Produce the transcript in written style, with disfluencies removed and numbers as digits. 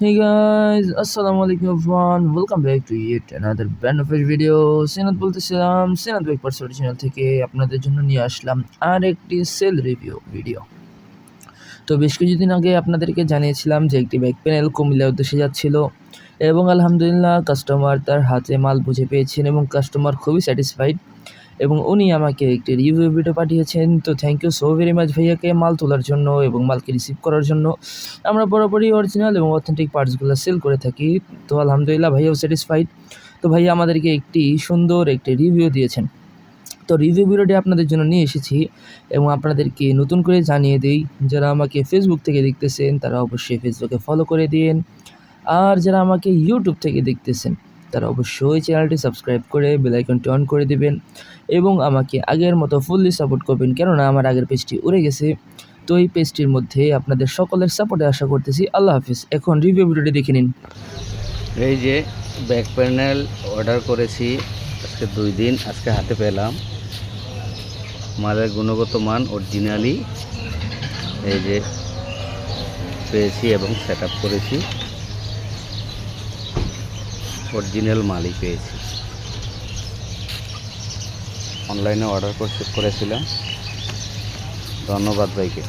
Hey guys, Assalamualaikum everyone. Welcome back to yet another brand of video. সিনাত বলতেছিলাম সিনাত bike personal channel থেকে আপনাদের জন্য নিয়ে আসলাম আর একটি সেল রিভিউ ভিডিও। তো বেশ কিছুদিন আগে আপনাদেরকে জানিয়েছিলাম যে একটি ব্যাক প্যানেল কুমিল্লার উদ্দেশ্যে যাচ্ছিল এবং আলহামদুলিল্লাহ কাস্টমার তার হাতে মাল বুঝে পেয়েছেন এবং কাস্টমার খুবই স্যাটিসফাইড এবং উনি আমাকে একটি রিভিউ ভিডিও পাঠিয়েছেন। তো thank you so very much ভাইয়াকে মাল তোলার জন্য এবং মালকে রিসিভ করার জন্য। আমরা বরাবরই অরিজিনাল এবং অথেন্টিক পার্টসগুলো সেল করে থাকি। তো আলহামদুলিল্লাহ ভাইয়াও স্যাটিসফাইড। তো ভাইয়া আমাদেরকে একটি সুন্দর একটি রিভিউ দিয়েছেন। তো রিভিউ ভিডিওটি আপনাদের জন্য নিয়ে এসেছি এবং আপনাদেরকে নতুন করে জানিয়ে দিই, যারা আমাকে ফেসবুক থেকে দেখতেছেন তারা অবশ্যই ফেসবুকে ফলো করে দিন, আর যারা আমাকে ইউটিউব থেকে দেখতেছেন তারা অবশ্যই চ্যানেলটি সাবস্ক্রাইব করে বেল আইকনটি অন করে দিবেন এবং আমাকে আগের মতো ফুললি সাপোর্ট করবেন, কেননা আমার আগের পেজটি উড়ে গেছে। তো এই পেজটির মধ্যে আপনাদের সকলের সাপোর্টে আশা করতেছি। আল্লাহ হাফিজ। এখন রিভিউ ভিডিওটি দেখে নিন। এই যে ব্যাক প্যানেল অর্ডার করেছি আজকে 2 দিন, আজকে হাতে পেলাম। মালের গুণগত মান অরিজিনালি এই যে পেয়েছি এবং সেট আপ করেছি, অরিজিনাল মালই পেয়েছি। অনলাইনে অর্ডার করেছিলাম। ধন্যবাদ ভাইকে।